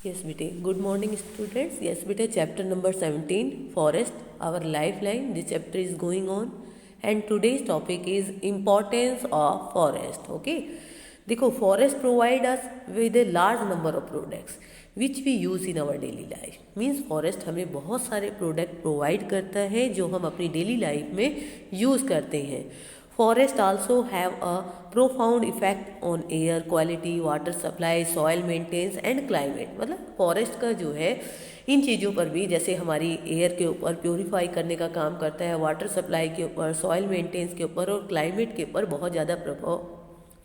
Yes, bete. Good morning, students. Yes, bete. Chapter number 17, Forest, our lifeline. This chapter is going on, and today's topic is importance of forest. Okay. देखो, forest provide us with a large number of products which we use in our daily life. Means forest हमें बहुत सारे product provide करता है जो हम अपनी daily life में यूज़ करते हैं. Forests also have a profound effect on air quality, water supply, soil maintenance and climate. मतलब फॉरेस्ट का जो है इन चीज़ों पर भी, जैसे हमारी एयर के ऊपर प्योरीफाई करने का काम करता है, वाटर सप्लाई के ऊपर, सॉइल मेंटेनेंस के ऊपर और क्लाइमेट के ऊपर बहुत ज़्यादा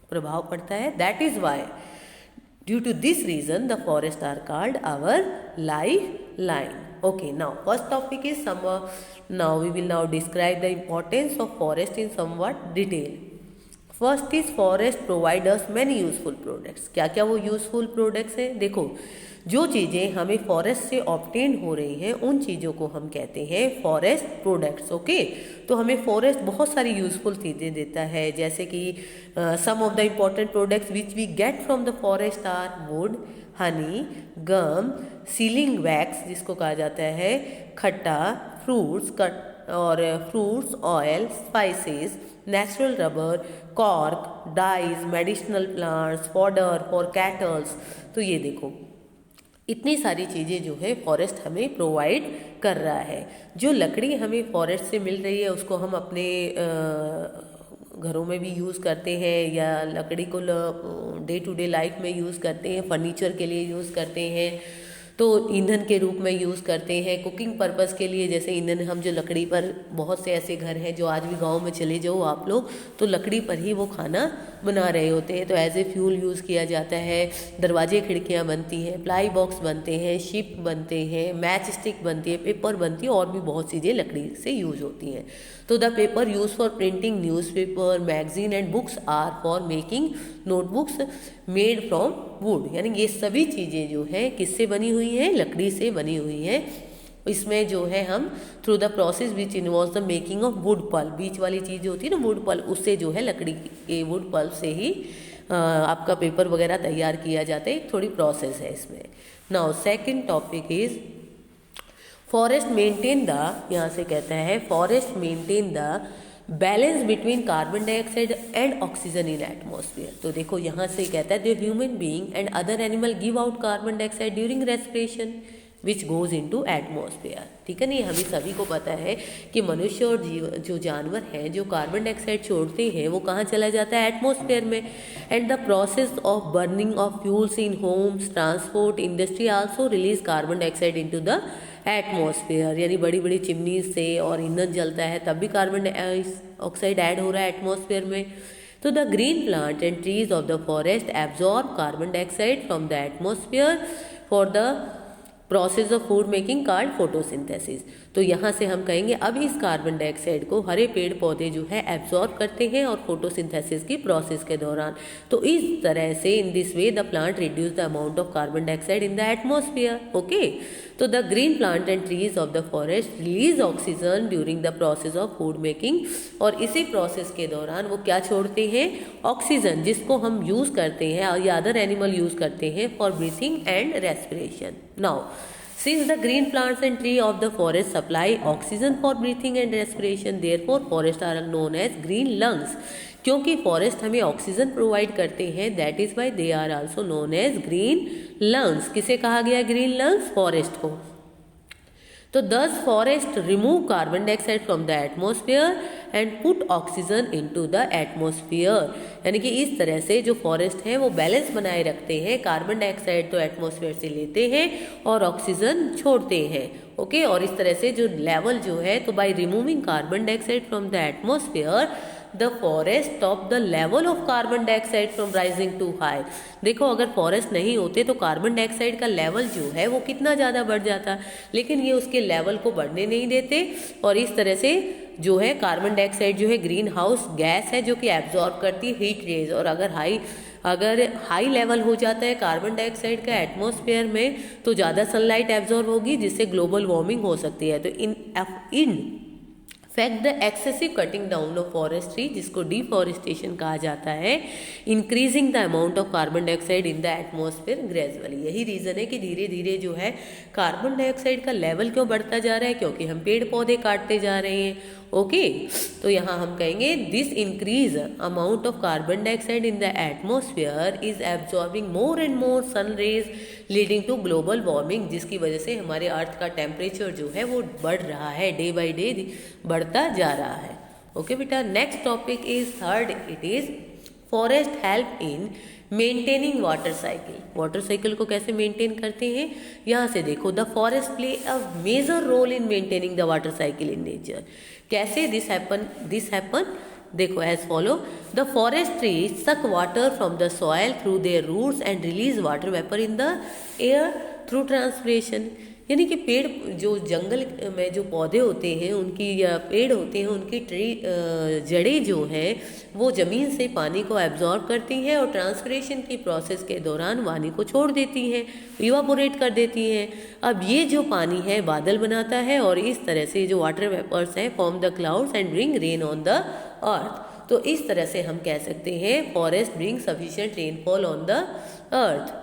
प्रभाव पड़ता है. That is why due to this reason the forest are called our lifeline. Okay, now first topic is now we will now describe the importance of forest in somewhat detail. First is forest provide us many useful products. क्या क्या वो useful products हैं? देखो, जो चीज़ें हमें forest से obtain हो रही हैं उन चीज़ों को हम कहते हैं फॉरेस्ट प्रोडक्ट्स. ओके, तो हमें फॉरेस्ट बहुत सारी यूजफुल चीज़ें देता है, जैसे कि some of the important products which we get from the forest are wood, honey, gum, sealing wax जिसको कहा जाता है, खट्टा, fruits, oil, spices, natural rubber, cork, dyes, medicinal plants, fodder for cattles. तो ये देखो, इतनी सारी चीज़ें जो है फॉरेस्ट हमें प्रोवाइड कर रहा है. जो लकड़ी हमें फॉरेस्ट से मिल रही है उसको हम अपने घरों में भी यूज़ करते हैं, या लकड़ी को डे टू डे लाइफ में यूज़ करते हैं, फर्नीचर के लिए यूज़ करते हैं, तो ईंधन के रूप में यूज़ करते हैं, कुकिंग पर्पस के लिए. जैसे ईंधन हम जो लकड़ी पर, बहुत से ऐसे घर हैं जो आज भी गांव में चले जाओ आप लोग तो लकड़ी पर ही वो खाना बना रहे होते हैं, तो एज ए फ्यूल यूज़ किया जाता है. दरवाजे खिड़कियां बनती हैं, प्लाई बॉक्स बनते हैं, शिप बनते हैं, मैच स्टिक बनती है, पेपर बनती है, और भी बहुत चीज़ें लकड़ी से यूज़ होती हैं. तो the paper use for printing newspaper, magazine and books are for making notebooks made from wood. यानी ये सभी चीज़ें जो है किससे बनी हुई हैं? लकड़ी से बनी हुई हैं. इसमें जो है हम through the process which involve the making of wood pulp, बीच वाली चीज़ जो होती है ना वुड पल्प, उससे जो है लकड़ी के वुड पल्प से ही आपका पेपर वगैरह तैयार किया जाता है. एक थोड़ी प्रोसेस है इसमें. Now second topic is forest maintain the, यहाँ से कहता है forest maintain the balance between carbon dioxide and oxygen in atmosphere. तो देखो यहाँ से कहता है the human being and other animal give out carbon dioxide during respiration which goes into atmosphere. ठीक है, नहीं, हमें सभी को पता है कि मनुष्य और जो जानवर हैं जो कार्बन डाइऑक्साइड छोड़ते हैं वो कहाँ चला जाता है? एटमॉस्फेयर में. And the process of burning of fuels in homes, transport, industry also release carbon dioxide into the atmosphere. यानी बड़ी बड़ी चिमनी से और ईंधन जलता है तब भी कार्बन डाइऑक्साइड ऐड हो रहा है एटमॉस्फेयर में. तो the green plant and trees of the forest absorb carbon dioxide from the atmosphere for the process of food making called photosynthesis. तो यहाँ से हम कहेंगे अब इस कार्बन डाइऑक्साइड को हरे पेड़ पौधे जो है एब्जॉर्ब करते हैं और फोटोसिंथेसिस की प्रोसेस के दौरान. तो इस तरह से in this way the plant reduce the amount of carbon dioxide in the atmosphere. Okay, तो the green plant and trees of the forest release oxygen during the process of food making. और इसी process के दौरान वो क्या छोड़ते हैं? Oxygen, जिसको हम यूज़ करते हैं या अदर एनिमल यूज़ करते हैं for breathing and respiration. Now since the green plants and tree of the forest supply oxygen for breathing and respiration, therefore forests are known as green lungs. क्योंकि forest हमें oxygen provide करते हैं, that is why they are also known as green lungs. किसे कहा गया green lungs? Forest को. तो thus forest remove carbon dioxide from the atmosphere and put oxygen into the atmosphere. यानी कि इस तरह से जो फॉरेस्ट हैं वो बैलेंस बनाए रखते हैं. कार्बन डाइऑक्साइड तो एटमॉस्फेयर से लेते हैं और ऑक्सीजन छोड़ते हैं. ओके, और इस तरह से जो लेवल जो है, तो by removing carbon dioxide from the atmosphere the forest stop the level of carbon dioxide from rising to high. देखो, अगर फॉरेस्ट नहीं होते तो कार्बन डाइऑक्साइड का लेवल जो है वो कितना ज़्यादा बढ़ जाता, लेकिन ये उसके लेवल को बढ़ने नहीं देते. और इस तरह से जो है कार्बन डाइऑक्साइड जो है ग्रीन हाउस गैस है जो कि एब्जॉर्ब करती है हीट रेज. और अगर हाई लेवल हो जाता है कार्बन डाइऑक्साइड का एटमॉस्फेयर में तो ज़्यादा सनलाइट एब्जॉर्ब होगी जिससे ग्लोबल वार्मिंग हो सकती है. तो in fact the excessive cutting down of forestry, जिसको डिफॉरेस्टेशन कहा जाता है, increasing the amount of carbon dioxide in the atmosphere gradually. यही रीज़न है कि धीरे धीरे जो है कार्बन डाइऑक्साइड का लेवल क्यों बढ़ता जा रहा है, क्योंकि हम पेड़ पौधे काटते जा रहे हैं। ओके तो यहाँ हम कहेंगे this increase amount of carbon dioxide in the atmosphere is absorbing more and more sun rays leading to global warming, जिसकी वजह से हमारे अर्थ का टेम्परेचर जो है वो बढ़ रहा है, डे बाई डे बढ़ता जा रहा है। ओके बेटा, next topic is third, it is forest help in maintaining water cycle. Water cycle को कैसे मेंटेन करते हैं, यहाँ से देखो, the forest play a major role in maintaining the water cycle in nature. कैसे दिस हैपन देखो as follow, the forest trees suck water from the soil through their roots and release water vapour in the air through transpiration. यानी कि पेड़, जो जंगल में जो पौधे होते हैं उनकी, या पेड़ होते हैं उनकी जड़ें जो हैं वो ज़मीन से पानी को एब्जॉर्ब करती हैं और ट्रांसपिरेशन की प्रोसेस के दौरान पानी को छोड़ देती हैं, इवापोरेट कर देती हैं। अब ये जो पानी है बादल बनाता है और इस तरह से जो वाटर वेपर्स हैं form the clouds and bring rain on the earth. तो इस तरह से हम कह सकते हैं forest bring sufficient rainfall on the earth.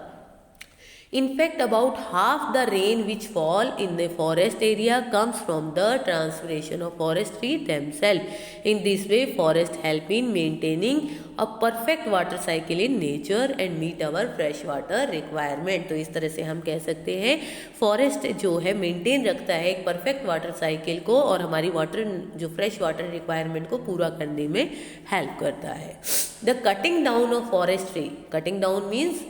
In fact, about half the rain which fall in the forest area comes from the transpiration of forest trees themselves. In this way, forest help in maintaining a perfect water cycle in nature and meet our fresh water requirement. तो इस तरह से हम कह सकते हैं forest जो है मेंटेन रखता है एक परफेक्ट वाटर साइकिल को और हमारी वाटर जो फ्रेश वाटर रिक्वायरमेंट को पूरा करने में हेल्प करता है। The cutting down of forest tree, cutting down means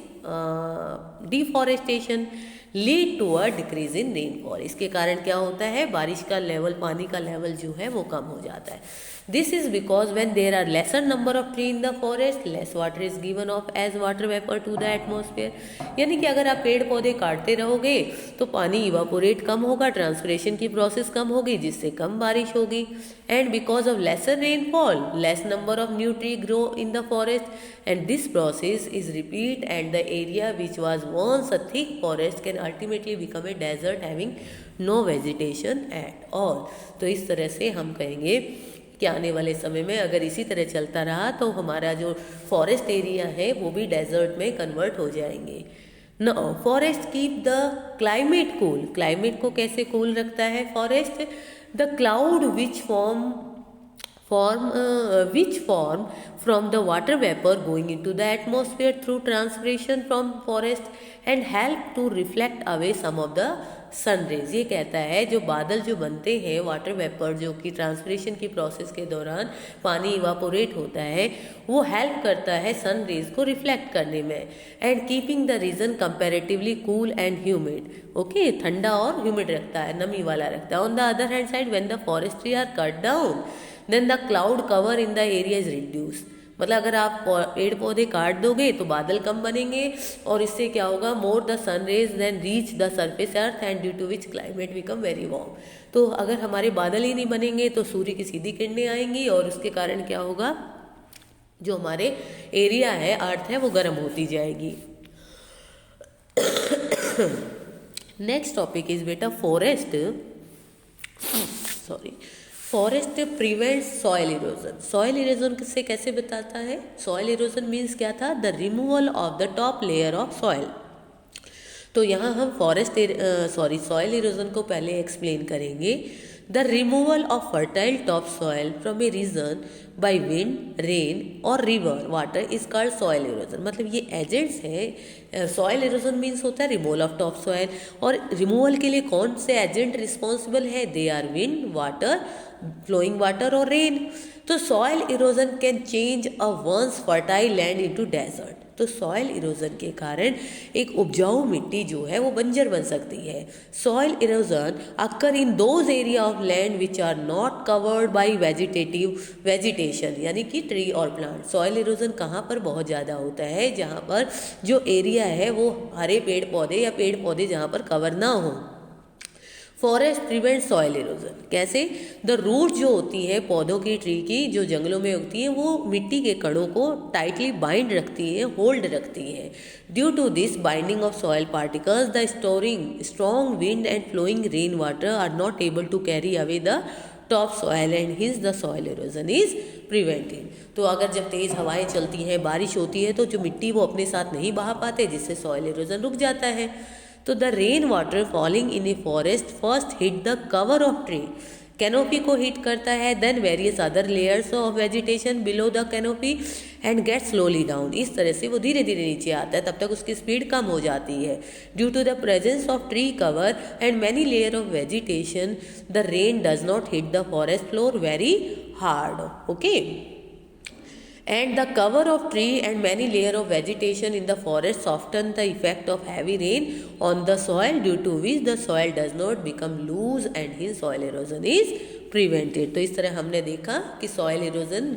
deforestation lead to a decrease in rainfall. इसके कारण क्या होता है, बारिश का लेवल, पानी का लेवल जो है वो कम हो जाता है। This is because when there are lesser number of tree in the forest less water is given off as water vapour to the atmosphere. यानी कि अगर आप पेड़ पौधे काटते रहोगे तो पानी इवापोरेट कम होगा, ट्रांसपिरेशन की प्रोसेस कम होगी, जिससे कम बारिश होगी। And because of lesser rainfall less number of new tree grow in the forest and this process is repeat and the area which was once a thick forest can ultimately become a desert having no vegetation at all. तो इस तरह से हम कहेंगे कि आने वाले समय में अगर इसी तरह चलता रहा तो हमारा जो फॉरेस्ट एरिया है वो भी डेजर्ट में कन्वर्ट हो जाएंगे। No, forest keep the climate cool. Climate को कैसे कूल रखता है forest, the cloud which form from the water vapor going into the atmosphere through transpiration from forest and help to reflect away some of the sun rays. ये कहता है जो बादल जो बनते हैं वाटर वेपर जो कि ट्रांसपिरेशन की प्रोसेस के दौरान पानी इवापोरेट होता है वो हेल्प करता है सन रेज को रिफ्लेक्ट करने में and keeping the region comparatively cool and humid. Okay, ठंडा और ह्यूमिड रखता है, नमी वाला रखता है। On the other hand side when the forest tree are cut down then the cloud cover in the area is reduce. मतलब अगर आप पेड़ पौधे काट दोगे तो बादल कम बनेंगे और इससे क्या होगा, more the sun rays then reach the surface earth and due to which climate become very warm. तो अगर हमारे बादल ही नहीं बनेंगे तो सूर्य की सीधी किरणें आएंगी और उसके कारण क्या होगा, जो हमारे एरिया है अर्थ है वो गर्म होती जाएगी। नेक्स्ट टॉपिक इज बेटा forest forest prevents soil erosion. Soil erosion से कैसे बताता है, सॉइल इरोजन मीन्स क्या था, the removal of the top layer of soil. तो यहाँ हम सॉइल इरोजन को पहले एक्सप्लेन करेंगे। The removal of fertile top soil from a region by wind, rain और river water is called soil erosion. मतलब ये एजेंट्स हैं। सॉइल इरोजन मीन्स होता है रिमूवल ऑफ टॉप सॉइल, और रिमूवल के लिए कौन से एजेंट रिस्पॉन्सिबल है, they are wind, water, flowing water और रेन। तो soil erosion can change a once fertile land into desert. तो सॉइल इरोजन के कारण एक उपजाऊ मिट्टी जो है वो बंजर बन सकती है। Soil erosion occur in those area of land which are not covered by vegetation, यानी कि ट्री और प्लांट। सॉइल इरोजन कहाँ पर बहुत ज़्यादा होता है, जहाँ पर जो एरिया है वो हरे पेड़ पौधे या पेड़ पौधे जहाँ पर कवर ना हो। फॉरेस्ट प्रिवेंट सॉइल इरोजन कैसे, द रूट जो होती है पौधों की, ट्री की, जो जंगलों में उगती हैं वो मिट्टी के कणों को टाइटली बाइंड रखती हैं, होल्ड रखती हैं। Due to this binding of soil particles the strong wind and flowing rain water are not able to carry away the top soil and hence the soil erosion is prevented. तो अगर जब तेज़ हवाएं चलती हैं, बारिश होती है, तो जो मिट्टी वो अपने साथ नहीं बहा पाते, जिससे सॉइल इरोजन रुक जाता है। तो the rain water falling in a forest first hit the cover of tree, canopy को हिट करता है, then various other layers of vegetation below the canopy and get slowly down. इस तरह से वो धीरे धीरे नीचे आता है, तब तक उसकी स्पीड कम हो जाती है। Due to the presence of tree cover and many layer of vegetation the rain does not hit the forest floor very hard. Okay, and the cover of tree and many layer of vegetation in the forest soften the effect of heavy rain on the soil, due to which the soil does not become loose and hence soil erosion is prevented। तो इस तरह हमने देखा कि soil erosion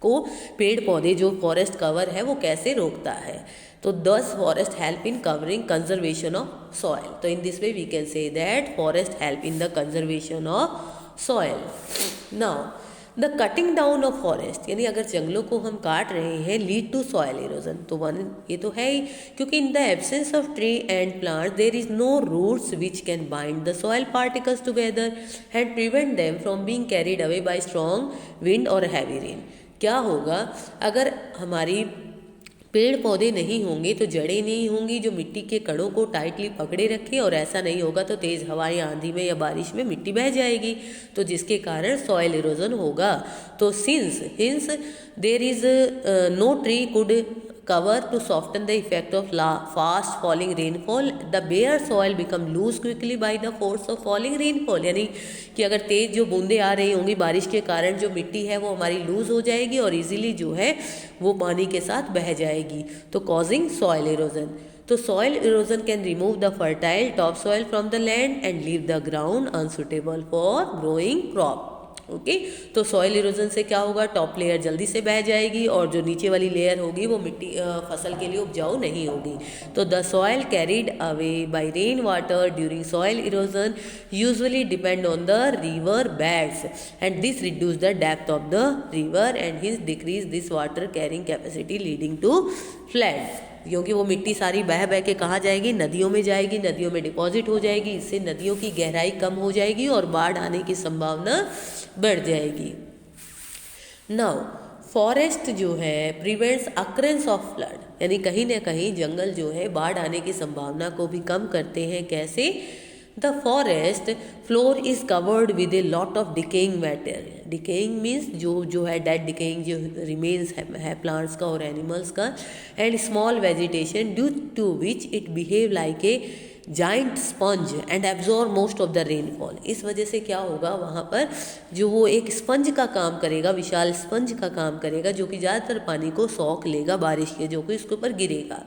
को पेड़ पौधे जो फॉरेस्ट कवर है वो कैसे रोकता है। तो thus forest help in covering conservation of soil। तो in this way we can say that forest help in the conservation of soil। Now the cutting down of forest, यानी अगर जंगलों को हम काट रहे हैं, लीड टू सॉयल इरोजन। तो वन ये तो है ही, क्योंकि in the absence of tree and plant there is no roots which can bind the soil particles together and prevent them from being carried away by strong wind और heavy rain. क्या होगा अगर हमारी पेड़ पौधे नहीं होंगे, तो जड़ें नहीं होंगी जो मिट्टी के कणों को टाइटली पकड़े रखे, और ऐसा नहीं होगा तो तेज़ हवाएं, आंधी में या बारिश में मिट्टी बह जाएगी, तो जिसके कारण सॉइल इरोजन होगा। तो since there is no tree could cover to soften the effect of fast falling rainfall, the bare soil become loose quickly by the force of falling rainfall। यानी कि अगर तेज जो बूंदें आ रही होंगी बारिश के कारण, जो मिट्टी है वो हमारी लूज हो जाएगी और इजीली जो है वो पानी के साथ बह जाएगी, तो कॉजिंग सॉइल इरोजन। तो soil erosion can remove the fertile top soil from the land and leave the ground unsuitable for growing crop. Okay, तो सॉइल इरोजन से क्या होगा, टॉप लेयर जल्दी से बह जाएगी और जो नीचे वाली लेयर होगी वो मिट्टी फसल के लिए उपजाऊ नहीं होगी। तो the soil carried away by rain water during soil erosion usually depend on the river beds and this reduce the depth of the river and hence decrease this water carrying capacity leading to flood. क्योंकि वो मिट्टी सारी बह बह के कहाँ जाएगी, नदियों में जाएगी, नदियों में डिपॉजिट हो जाएगी, इससे नदियों की गहराई कम हो जाएगी और बाढ़ आने की संभावना बढ़ जाएगी। नाउ फॉरेस्ट जो है प्रिवेंट्स अकरेंस ऑफ फ्लड, यानी कहीं ना कहीं जंगल जो है बाढ़ आने की संभावना को भी कम करते हैं। कैसे? The forest floor is covered with a lot of decaying matter. Decaying means जो है डेड डिकेइंग जो रिमेन्स है प्लांट्स का और एनिमल्स का, and small vegetation due to which it behave like a giant sponge and absorb most of the rainfall. इस वजह से क्या होगा, वहाँ पर जो वो एक स्पंज का काम करेगा, विशाल स्पंज का काम करेगा, जो कि ज़्यादातर पानी को सोख लेगा बारिश के, जो कि इसके ऊपर गिरेगा।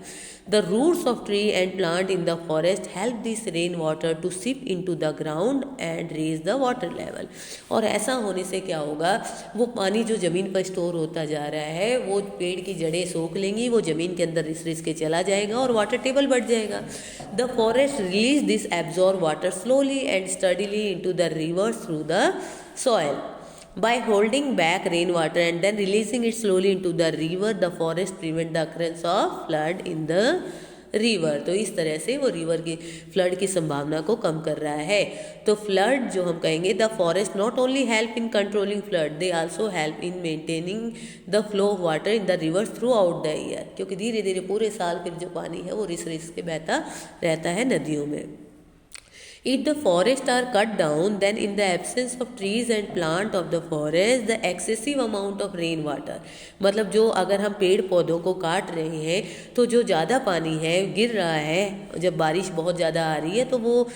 The roots of tree and plant in the forest help this rain water to seep into the ground and raise the water level. और ऐसा होने से क्या होगा, वो पानी जो ज़मीन पर स्टोर होता जा रहा है वो पेड़ की जड़ें सोख लेंगी, वो ज़मीन के अंदर रिस रिस के चला जाएगा और वाटर टेबल बढ़ जाएगा। The forest release this absorb water slowly and steadily into the rivers through the soil. By holding back rainwater and then releasing it slowly into the river, the forest prevent the occurrence of flood in the river। तो इस तरह से वो river की flood की संभावना को कम कर रहा है। तो फ्लड जो हम कहेंगे, the forest not only help in controlling flood, they also help in maintaining the flow of water in the reverse through out the year. क्योंकि धीरे धीरे पूरे साल फिर जो पानी है वो रिस रिस के बहता रहता है नदियों में। If the forests are cut down, then in the absence of trees and plant of the forest, the excessive amount of rain water, मतलब जो अगर हम पेड़ पौधों को काट रहे हैं तो जो ज़्यादा पानी है गिर रहा है, जब बारिश बहुत ज़्यादा आ रही है तो वो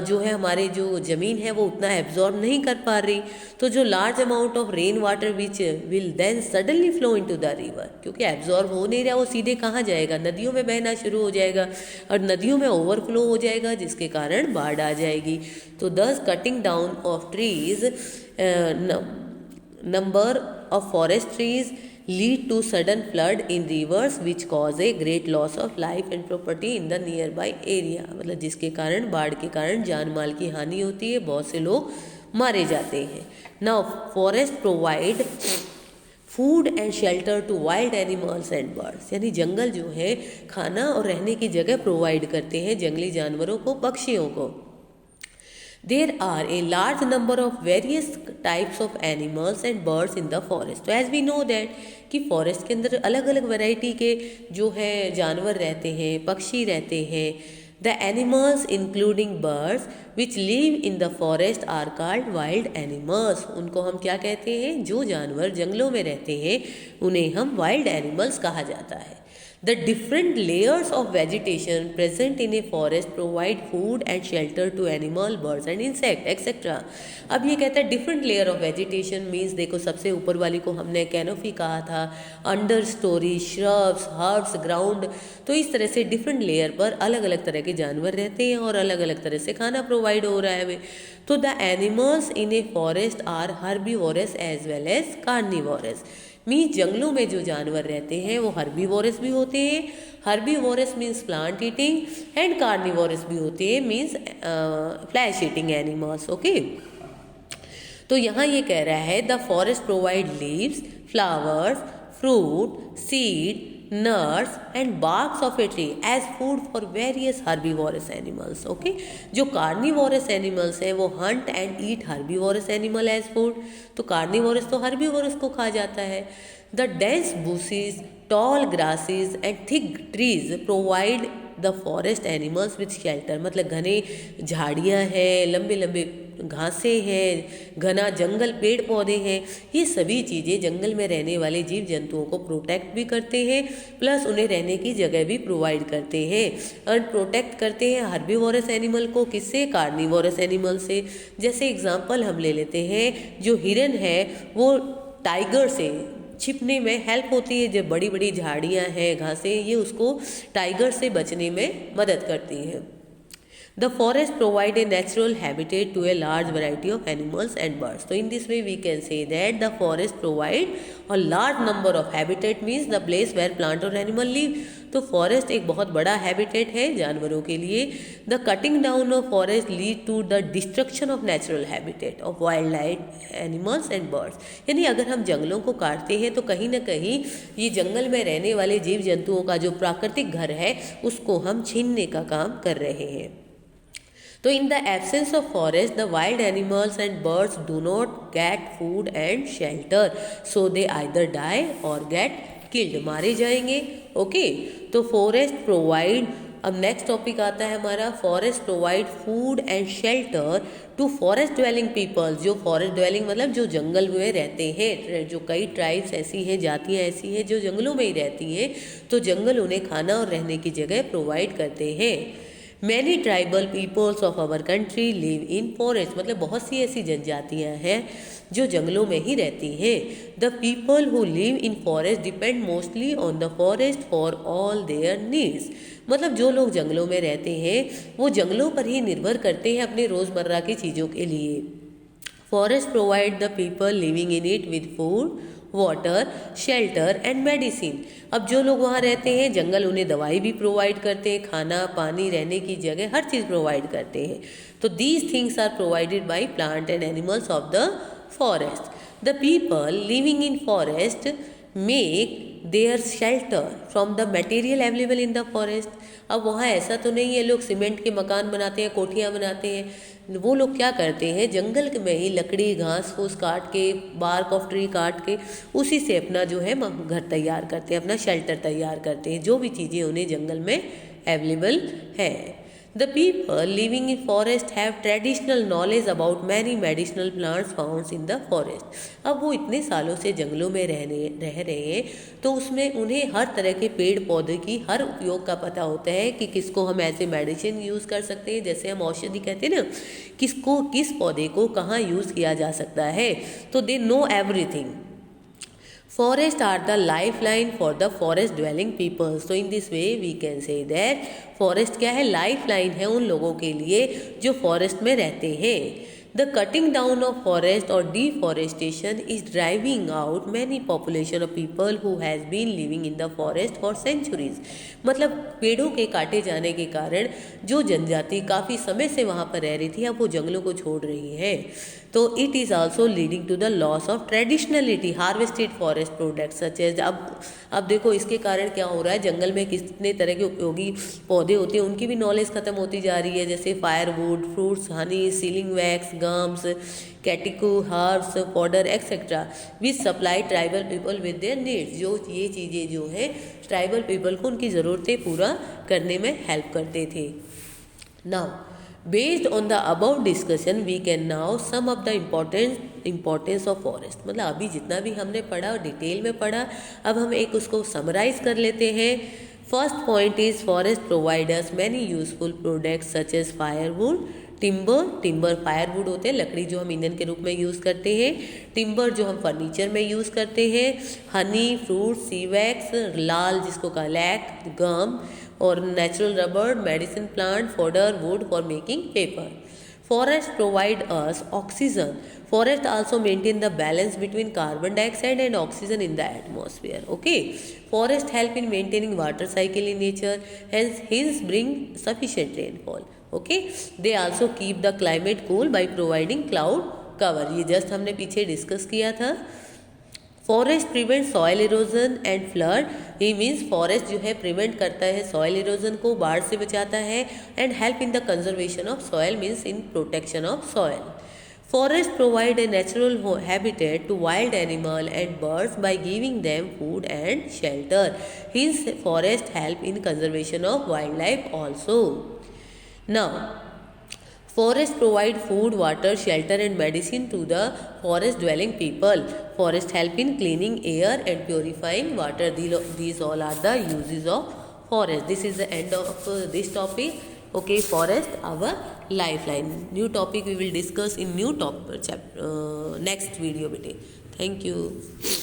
जो है हमारे जो ज़मीन है वो उतना एब्जॉर्ब नहीं कर पा रही। तो जो large amount of rain water which will then suddenly flow into the river, क्योंकि एब्जॉर्ब हो नहीं रहा, वो सीधे कहाँ जाएगा, नदियों में बहना शुरू हो जाएगा और नदियों में ओवरफ्लो हो जाएगा, जिसके कारण बाढ़ आ जाएगी। तो thus cutting down of trees, number of forest trees lead to sudden flood in rivers which cause a great loss of life and property in the nearby area, मतलब जिसके कारण बाढ़ के कारण जान माल की हानि होती है, बहुत से लोग मारे जाते हैं। Now forest provide food and shelter to wild animals and birds, यानी जंगल जो है खाना और रहने की जगह प्रोवाइड करते हैं जंगली जानवरों को, पक्षियों को। There are a large number of various types of animals and birds in the forest. तो as we know that कि फॉरेस्ट के अंदर अलग अलग वैरायटी के जो है जानवर रहते हैं, पक्षी रहते हैं. The animals including birds which live in the forest are called wild animals. उनको हम क्या कहते हैं? जो जानवर जंगलों में रहते हैं उन्हें हम wild animals कहा जाता है. The different layers of vegetation present in a forest provide food and shelter to animal, birds and insect, etc. अब ये कहता है different layer of vegetation means देखो सबसे ऊपर वाली को हमने कैनोपी कहा था, under story, shrubs, herbs, ground. तो इस तरह से different layer पर अलग अलग तरह के जानवर रहते हैं और अलग अलग तरह से खाना प्रोवाइड हो रहा है हमें. तो the animals in a forest are herbivorous as well as carnivorous. Means जंगलों में जो जानवर रहते हैं वो हर्बीवोरस भी होते हैं. Herbivorous means plant eating and carnivorous भी होते हैं means flesh eating animals. Okay, तो यहाँ ये कह रहा है the forest provide leaves, flowers, fruit, seed, nuts and barks of a tree as food for various herbivorous animals. Okay, जो carnivorous animals हैं वो hunt and eat herbivorous animal as food. तो carnivorous तो herbivorous को खा जाता है. The dense bushes, tall grasses and thick trees provide the forest animals with shelter. मतलब घने झाड़ियाँ हैं, लंबे लंबे घासें हैं, घना जंगल, पेड़ पौधे हैं, ये सभी चीज़ें जंगल में रहने वाले जीव जंतुओं को प्रोटेक्ट भी करते हैं प्लस उन्हें रहने की जगह भी प्रोवाइड करते हैं. और प्रोटेक्ट करते हैं हर्बीवोरस एनिमल को किससे? कार्निवोरस एनिमल से. जैसे एग्जांपल हम ले लेते हैं, जो हिरन है वो टाइगर से छिपने में हेल्प होती है. जब बड़ी बड़ी झाड़ियाँ हैं, घासें, ये उसको टाइगर से बचने में मदद करती हैं. The forest provide a natural habitat to a large variety of animals and birds. So in this way we can say that the forest provide a large number of habitat means the place where plant or animal live. तो forest एक बहुत बड़ा habitat है जानवरों के लिए. The cutting down of forest lead to the destruction of natural habitat of wildlife, animals and birds. यानी अगर हम जंगलों को काटते हैं तो कहीं ना कहीं ये जंगल में रहने वाले जीव जंतुओं का जो प्राकृतिक घर है उसको हम छीनने का काम कर रहे हैं. तो in the absence of forest the wild animals and birds do not get food and shelter, so they either die or get killed, मारे जाएंगे. ओके, तो फॉरेस्ट प्रोवाइड. अब नेक्स्ट टॉपिक आता है हमारा forest provide food and shelter to forest dwelling peoples. जो forest dwelling मतलब जो जंगल में रहते हैं, जो कई ट्राइब्स ऐसी हैं, जातियाँ ऐसी हैं जो जंगलों में ही रहती हैं, तो जंगल उन्हें खाना और रहने की जगह प्रोवाइड करते हैं. Many tribal peoples of our country live in forest. मतलब बहुत सी ऐसी जनजातियाँ हैं जो जंगलों में ही रहती हैं. The people who live in forest depend mostly on the forest for all there needs. मतलब जो लोग जंगलों में रहते हैं वो जंगलों पर ही निर्भर करते हैं अपने रोज़मर्रा की चीज़ों के लिए. Forest provide the people living in it with food, water, shelter and medicine. अब जो लोग वहाँ रहते हैं जंगल उन्हें दवाई भी प्रोवाइड करते हैं, खाना, पानी, रहने की जगह, हर चीज़ प्रोवाइड करते हैं. तो these things are provided by plant and animals of the forest. The people living in forest make their shelter from the material available in the forest. अब वहाँ ऐसा तो नहीं है लोग सीमेंट के मकान बनाते हैं, कोठियाँ बनाते हैं. वो लोग क्या करते हैं, जंगल में ही लकड़ी, घास फूस काट के, बार्क ऑफ ट्री काट के उसी से अपना जो है घर तैयार करते हैं, अपना शेल्टर तैयार करते हैं, जो भी चीज़ें उन्हें जंगल में अवेलेबल है. The people living in forest have traditional knowledge about many medicinal plants found in the forest. अब वो इतने सालों से जंगलों में रह रहे हैं तो उसमें उन्हें हर तरह के पेड़ पौधे की हर उपयोग का पता होता है कि किसको हम ऐसे मेडिसिन यूज़ कर सकते हैं, जैसे हम औषधि कहते हैं ना, किसको किस पौधे को कहाँ यूज़ किया जा सकता है. तो they know everything. Forests are the lifeline for the forest dwelling people. So in this way we can say that forest क्या है, lifeline है उन लोगों के लिए जो forest में रहते हैं. The cutting down of forest or deforestation is driving out many population of people who has been living in the forest for centuries. मतलब पेड़ों के काटे जाने के कारण जो जनजाति काफ़ी समय से वहाँ पर रह रही थी अब वो जंगलों को छोड़ रही है. तो it is also leading to the loss of traditionality harvested forest products such as. अब देखो इसके कारण क्या हो रहा है, जंगल में कितने तरह के उपयोगी पौधे होते हैं उनकी भी नॉलेज खत्म होती जा रही है, जैसे firewood, fruits, honey, sealing wax, gums, कैटिको, herbs, powder etcetera which supply tribal people with their needs. जो ये चीज़ें जो है ट्राइबल पीपल को उनकी ज़रूरतें पूरा करने में हेल्प करते थे. Now based on the above discussion we can now sum up the importance of forest. मतलब अभी जितना भी हमने पढ़ा और डिटेल में पढ़ा, अब हम एक उसको समराइज कर लेते हैं. First point is forest providers many useful products such as firewood, timber firewood होते हैं लकड़ी जो हम ईंधन के रूप में यूज़ करते हैं, टिम्बर जो हम फर्नीचर में यूज़ करते हैं, हनी, फ्रूट, सी वैक्स, लाल जिसको कहा लैक, गम और natural rubber, medicine plant, fodder, would for making paper. Forests provide us oxygen. Forests also maintain the balance between carbon dioxide and oxygen in the atmosphere. Okay. Forests help in maintaining water cycle in nature. Hence bring sufficient rainfall. Okay. They also keep the climate cool by providing cloud cover. ये just हमने पीछे discuss किया था. Forest prevent soil erosion and flood. ये means forest जो है prevent करता है सॉइल इरोजन को, बाढ़ से बचाता है, and help in the conservation of soil means in protection of soil. Forest provide a natural habitat to wild animal and birds by giving them food and shelter. Hence forest help in conservation of wildlife also. Now Forests provide food, water, shelter and medicine to the forest dwelling people. Forests help in cleaning air and purifying water. These all are the uses of forest. This is the end of this topic. Okay, forest, our lifeline. New topic we will discuss in new chapter, next video. Thank you.